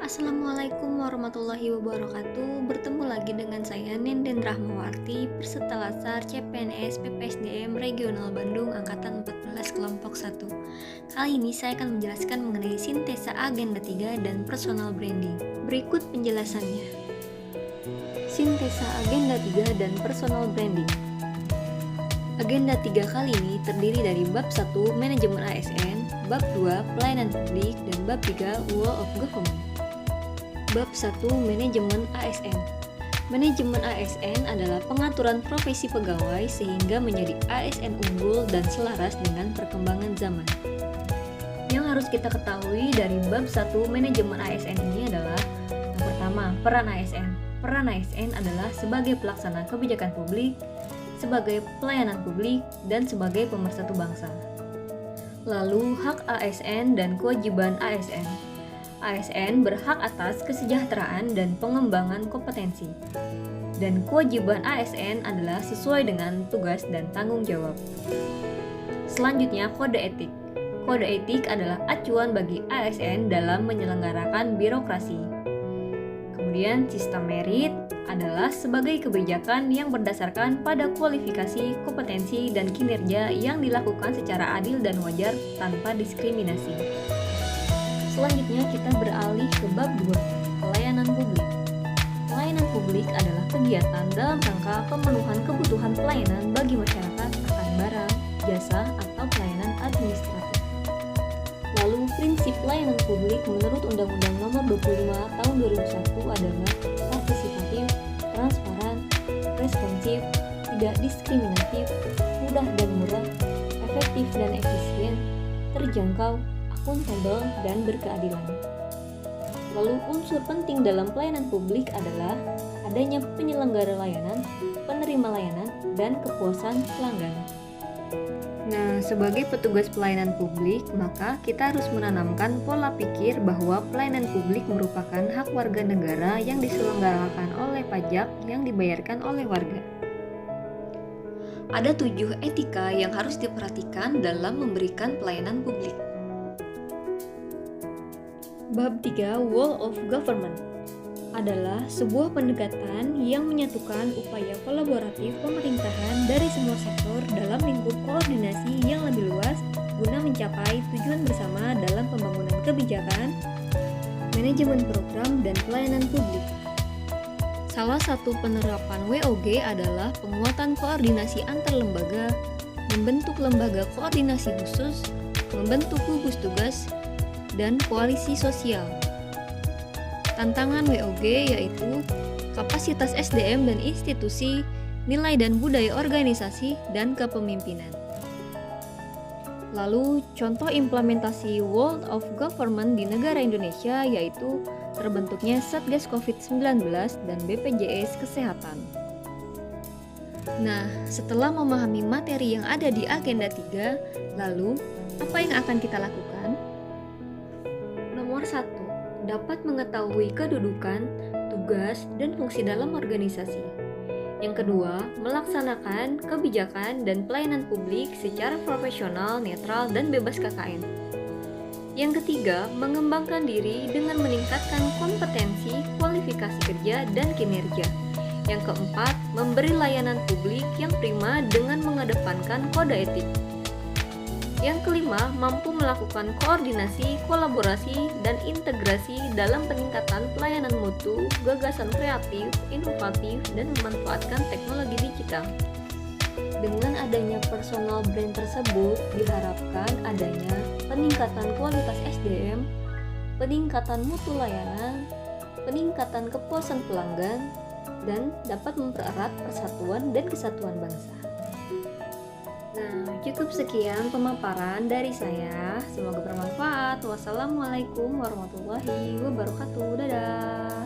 Assalamualaikum warahmatullahi wabarakatuh. Bertemu lagi dengan saya Nenden Rahmawarti, peserta Lasar CPNS PPSDM Regional Bandung Angkatan 14 Kelompok 1. Kali ini saya akan menjelaskan mengenai sintesa agenda 3 dan personal branding. Berikut penjelasannya. Sintesa agenda 3 dan personal branding. Agenda 3 kali ini terdiri dari bab 1 manajemen ASN, bab 2 pelayanan publik, dan bab 3 Wall of Government. Bab 1 Manajemen ASN. Manajemen ASN adalah pengaturan profesi pegawai sehingga menjadi ASN unggul dan selaras dengan perkembangan zaman. Yang harus kita ketahui dari bab 1 Manajemen ASN ini adalah yang pertama, peran ASN. Peran ASN adalah sebagai pelaksana kebijakan publik, sebagai pelayanan publik, dan sebagai pemersatu bangsa. Lalu, hak ASN dan kewajiban ASN. ASN berhak atas kesejahteraan dan pengembangan kompetensi. Dan kewajiban ASN adalah sesuai dengan tugas dan tanggung jawab. Selanjutnya, kode etik. Kode etik adalah acuan bagi ASN dalam menyelenggarakan birokrasi. Kemudian, sistem merit adalah sebagai kebijakan yang berdasarkan pada kualifikasi, kompetensi, dan kinerja yang dilakukan secara adil dan wajar tanpa diskriminasi. Selanjutnya kita beralih ke bab 2, pelayanan publik. Pelayanan publik adalah kegiatan dalam rangka pemenuhan kebutuhan pelayanan bagi masyarakat akan barang, jasa, atau pelayanan administratif. Lalu prinsip pelayanan publik menurut Undang-Undang Nomor 25 Tahun 2001 adalah partisipatif, transparan, responsif, tidak diskriminatif, mudah dan murah, efektif dan efisien, terjangkau, akuntabel, dan berkeadilan. Lalu unsur penting dalam pelayanan publik adalah adanya penyelenggara layanan, penerima layanan, dan kepuasan pelanggan. Nah, sebagai petugas pelayanan publik, maka kita harus menanamkan pola pikir bahwa pelayanan publik merupakan hak warga negara yang diselenggarakan oleh pajak yang dibayarkan oleh warga. Ada 7 etika yang harus diperhatikan dalam memberikan pelayanan publik. Bab 3 Wall of Government adalah sebuah pendekatan yang menyatukan upaya kolaboratif pemerintahan dari semua sektor dalam lingkup koordinasi yang lebih luas guna mencapai tujuan bersama dalam pembangunan kebijakan, manajemen program, dan pelayanan publik. Salah satu penerapan WOG adalah penguatan koordinasi antar lembaga, membentuk lembaga koordinasi khusus, membentuk gugus tugas, dan koalisi sosial. Tantangan WOG yaitu kapasitas SDM dan institusi, nilai dan budaya organisasi, dan kepemimpinan. Lalu, contoh implementasi World of Government di negara Indonesia yaitu terbentuknya Satgas COVID-19 dan BPJS Kesehatan. Nah, setelah memahami materi yang ada di agenda 3, lalu apa yang akan kita lakukan? Nomor 1, dapat mengetahui kedudukan, tugas, dan fungsi dalam organisasi. Yang kedua, melaksanakan kebijakan dan pelayanan publik secara profesional, netral, dan bebas KKN. Yang ketiga, mengembangkan diri dengan meningkatkan kompetensi, kualifikasi kerja, dan kinerja. Yang keempat, memberi layanan publik yang prima dengan mengedepankan kode etik. Yang kelima, mampu melakukan koordinasi, kolaborasi, dan integrasi dalam peningkatan pelayanan mutu, gagasan kreatif, inovatif, dan memanfaatkan teknologi digital. Dengan adanya personal brand tersebut, diharapkan adanya peningkatan kualitas SDM, peningkatan mutu layanan, peningkatan kepuasan pelanggan, dan dapat mempererat persatuan dan kesatuan bangsa. Nah, cukup sekian pemaparan dari saya. Semoga bermanfaat. Wassalamualaikum warahmatullahi wabarakatuh. Dadah.